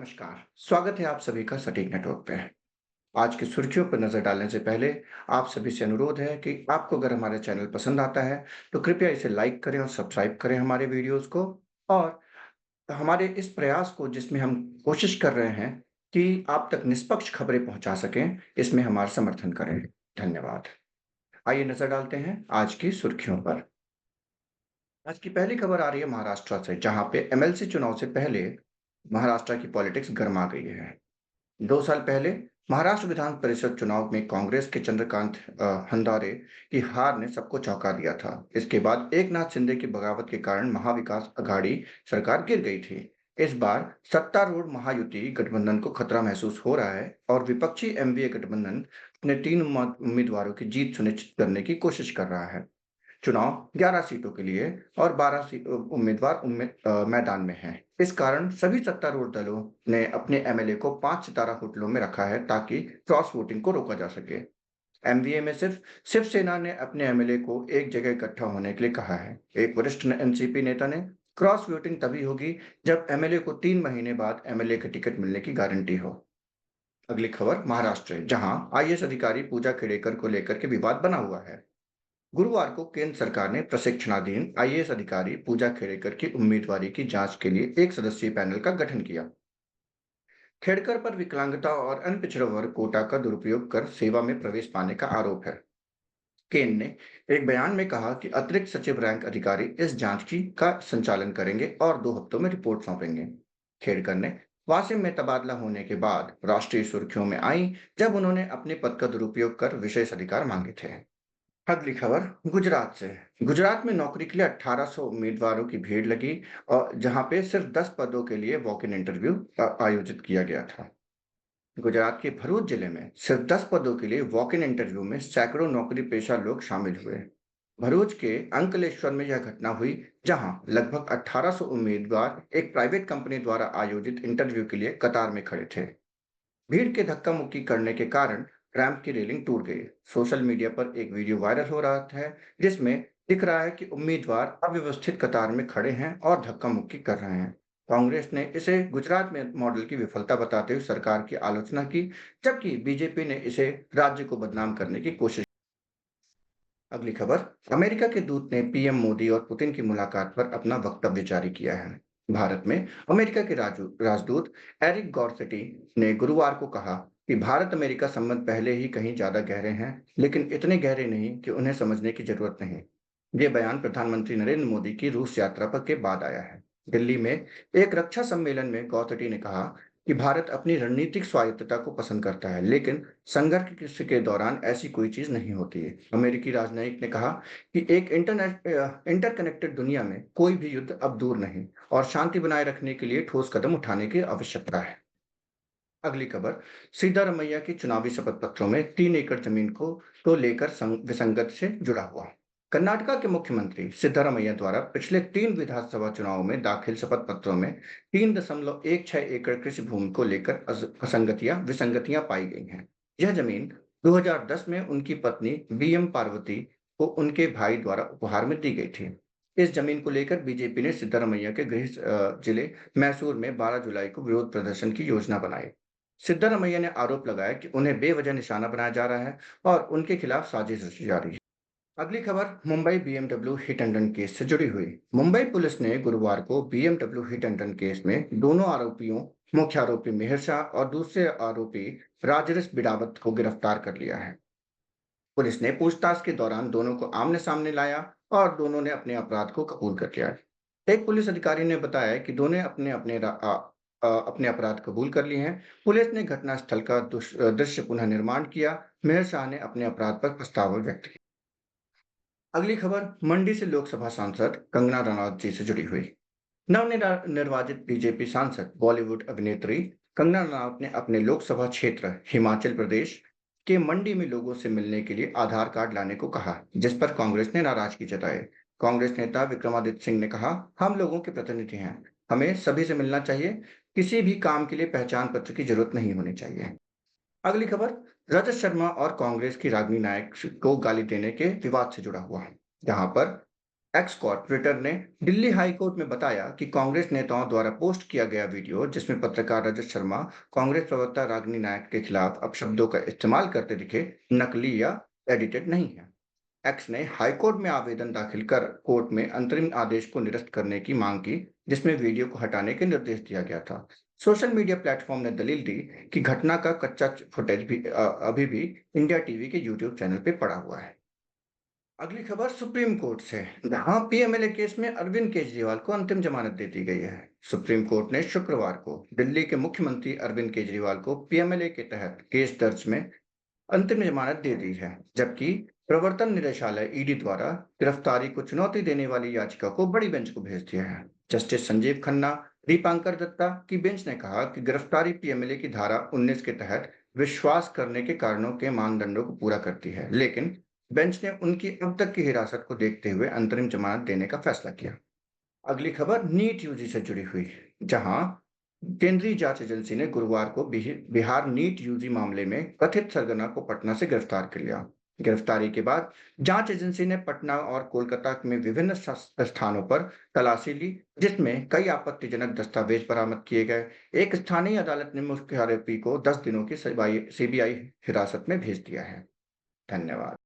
नमस्कार, स्वागत है आप सभी का सटीक नेटवर्क पे। आज की सुर्खियों पर नजर डालने से पहले आप सभी से अनुरोध है कि आपको अगर हमारा चैनल पसंद आता है तो कृपया इसे लाइक करें और सब्सक्राइब करें हमारे वीडियोस को। और हमारे इस प्रयास को जिसमें हम कोशिश कर रहे हैं कि आप तक निष्पक्ष खबरें पहुंचा सकें, इसमें हमारा समर्थन करें। धन्यवाद। आइए नजर डालते हैं आज की सुर्खियों पर। आज की पहली खबर आ रही है महाराष्ट्र से, जहां पे एमएलसी चुनाव से पहले महाराष्ट्र की पॉलिटिक्स गर्मा गई है। 2 साल पहले महाराष्ट्र विधान परिषद चुनाव में कांग्रेस के चंद्रकांत हंडारे की हार ने सबको चौंका दिया था। इसके बाद एकनाथ शिंदे की बगावत के कारण महाविकास अघाड़ी सरकार गिर गई थी। इस बार सत्तारूढ़ महायुति गठबंधन को खतरा महसूस हो रहा है और विपक्षी एमवीए गठबंधन अपने 3 उम्मीदवारों की जीत सुनिश्चित करने की कोशिश कर रहा है। चुनाव 11 सीटों के लिए और 12 उम्मीदवार मैदान में हैं। इस कारण सभी सत्तारूढ़ दलों ने अपने एमएलए को 5 सितारा होटलों में रखा है ताकि क्रॉस वोटिंग को रोका जा सके। एमवीए में सिर्फ शिवसेना ने अपने एमएलए को एक जगह इकट्ठा होने के लिए कहा है। एक वरिष्ठ एनसीपी नेता ने क्रॉस वोटिंग तभी होगी जब एमएलए को 3 महीने बाद एमएलए की टिकट मिलने की गारंटी हो। अगली खबर महाराष्ट्र है, जहां आईएएस अधिकारी पूजा खेड़ेकर को लेकर के विवाद बना हुआ है। गुरुवार को केंद्र सरकार ने प्रशिक्षणाधीन आईएएस अधिकारी पूजा खेड़ेकर की उम्मीदवारी की जांच के लिए एक सदस्यीय पैनल का गठन किया। खेड़कर पर विकलांगता और अन्य पिछड़ा वर्ग कोटा का दुरुपयोग कर सेवा में प्रवेश पाने का आरोप है। केंद्र ने एक बयान में कहा कि अतिरिक्त सचिव रैंक अधिकारी इस जांच की का संचालन करेंगे और 2 हफ्तों में रिपोर्ट सौंपेंगे। खेड़कर ने वासिम में तबादला होने के बाद राष्ट्रीय सुर्खियों में आई, जब उन्होंने अपने पद का दुरुपयोग कर विशेष अधिकार मांगे थे। अगली खबर गुजरात से। गुजरात में नौकरी के लिए 1800 उम्मीदवारों की भीड़ लगी और जहां पे सिर्फ 10 पदों के लिए वॉक इन इंटरव्यू आयोजित किया गया था। गुजरात के भरूच जिले में सिर्फ 10 पदों के लिए वॉक इन इंटरव्यू में सैकड़ों नौकरी पेशा लोग शामिल हुए। भरूच के अंकलेश्वर में यह घटना हुई, जहां लगभग 1800 उम्मीदवार एक प्राइवेट कंपनी द्वारा आयोजित इंटरव्यू के लिए कतार में खड़े थे। भीड़ के धक्का मुक्की करने के कारण रैंप की रेलिंग टूट गई। सोशल मीडिया पर एक वीडियो वायरल हो रहा है, जिसमें दिख रहा है कि उम्मीदवार अव्यवस्थित कतार में खड़े हैं और धक्का मुक्की कर रहे हैं। कांग्रेस ने इसे गुजरात में मॉडल की विफलता बताते हुए सरकार की आलोचना की, जबकि बीजेपी ने इसे राज्य को बदनाम करने की कोशिश। अगली खबर, अमेरिका के दूत ने पीएम मोदी और पुतिन की मुलाकात पर अपना वक्तव्य जारी किया है। भारत में अमेरिका के राजदूत एरिक गॉरसेटी ने गुरुवार को कहा कि भारत अमेरिका संबंध पहले ही कहीं ज्यादा गहरे हैं, लेकिन इतने गहरे नहीं कि उन्हें समझने की जरूरत नहीं। ये बयान प्रधानमंत्री नरेंद्र मोदी की रूस यात्रा पर के बाद आया है। दिल्ली में एक रक्षा सम्मेलन में गौतटी ने कहा कि भारत अपनी रणनीतिक स्वायत्तता को पसंद करता है, लेकिन संघर्ष के दौरान ऐसी कोई चीज नहीं होती है। अमेरिकी राजनयिक ने कहा कि एक इंटरकनेक्टेड दुनिया में कोई भी युद्ध अब दूर नहीं और शांति बनाए रखने के लिए ठोस कदम उठाने की आवश्यकता है। अगली खबर, सिद्धारमैया की चुनावी शपथ पत्रों में 3 एकड़ जमीन को लेकर विसंगत से जुड़ा हुआ। कर्नाटका के मुख्यमंत्री सिद्धारमैया द्वारा पिछले 3 विधानसभा चुनावों में दाखिल शपथ पत्रों में 3.16 एकड़ कृषि भूमि को लेकर विसंगतियां पाई गई हैं। यह जमीन 2010 में उनकी पत्नी बीएम पार्वती को उनके भाई द्वारा उपहार में दी गई थी। इस जमीन को लेकर बीजेपी ने सिद्धारमैया के गृह जिले मैसूर में 12 जुलाई को विरोध प्रदर्शन की योजना बनाई। सिद्धारमैया ने आरोप लगाया कि उन्हें बेवजह निशाना बनाया जा रहा है और उनके खिलाफ साजिश रची जा रही है। अगली खबर Mumbai BMW hit and run case से जुड़ी हुई। मुंबई पुलिस ने गुरुवार को BMW hit and run case में दोनों आरोपियों, मुख्य आरोपी मेहर शाह और दूसरे आरोपी राजरिस बिडावत को गिरफ्तार कर लिया है। पुलिस ने पूछताछ के दौरान दोनों को आमने सामने लाया और दोनों ने अपने अपराध को कबूल कर लिया है। एक पुलिस अधिकारी ने बताया कि दोनों अपने अपराध कबूल कर लिए हैं। पुलिस ने घटनास्थल का दृश्य पुनः निर्माण किया। मेहर शाह ने अपने अपराध पर पछतावा व्यक्त किया। अगली खबर मंडी से लोकसभा सांसद कंगना रनौत जी से जुड़ी हुई। नवनिर्वाचित बीजेपी सांसद बॉलीवुड अभिनेत्री कंगना रनौत ने अपने लोकसभा क्षेत्र हिमाचल प्रदेश के मंडी में लोगों से मिलने के लिए आधार कार्ड लाने को कहा, जिस पर कांग्रेस ने नाराजगी जताई। कांग्रेस नेता विक्रमादित्य सिंह ने कहा, हम लोगों के प्रतिनिधि हैं, हमें सभी से मिलना चाहिए, किसी भी काम के लिए पहचान पत्र की जरूरत नहीं होनी चाहिए। अगली खबर, रजत शर्मा और कांग्रेस की रागिनी नायक को गाली देने के विवाद से जुड़ा हुआ है, जहां पर एक्स कॉर्पोरेटर ने दिल्ली हाई कोर्ट में बताया कि कांग्रेस नेताओं द्वारा पोस्ट किया गया वीडियो जिसमें पत्रकार रजत शर्मा कांग्रेस प्रवक्ता रागिनी नायक के खिलाफ अपशब्दों का इस्तेमाल करते दिखे, नकली या एडिटेड नहीं है। एक्स ने हाई कोर्ट में आवेदन दाखिल कर कोर्ट में अंतरिम आदेश को निरस्त करने की मांग की, जिसमें वीडियो को हटाने के निर्देश दिया गया था। सोशल मीडिया प्लेटफॉर्म ने दलील दी कि घटना का कच्चा फुटेज भी अभी भी इंडिया टीवी के यूट्यूब चैनल पे पड़ा हुआ है। अगली खबर सुप्रीम कोर्ट से, जहां पीएमएलए केस में अरविंद केजरीवाल को अंतिम जमानत दे दी गई है। सुप्रीम कोर्ट ने शुक्रवार को दिल्ली के मुख्यमंत्री अरविंद केजरीवाल को पीएमएलए के तहत केस दर्ज में अंतिम जमानत दे दी है, जबकि प्रवर्तन निदेशालय ईडी द्वारा गिरफ्तारी को चुनौती देने वाली याचिका को बड़ी बेंच को भेज दिया है। जस्टिस संजीव खन्ना, दीपांकर दत्ता की बेंच ने कहा कि गिरफ्तारी पीएमएलए की धारा 19 के तहत विश्वास करने के कारणों के मानदंडों को पूरा करती है, लेकिन बेंच ने उनकी अब तक की हिरासत को देखते हुए अंतरिम जमानत देने का फैसला किया। अगली खबर नीट यूजी से जुड़ी हुई, जहां केंद्रीय जांच एजेंसी ने गुरुवार को बिहार नीट यूजी मामले में कथित सरगना को पटना से गिरफ्तार कर लिया। गिरफ्तारी के बाद जांच एजेंसी ने पटना और कोलकाता में विभिन्न स्थानों पर तलाशी ली, जिसमें कई आपत्तिजनक दस्तावेज बरामद किए गए। एक स्थानीय अदालत ने मुख्य आरोपी को 10 दिनों की सीबीआई हिरासत में भेज दिया है। धन्यवाद।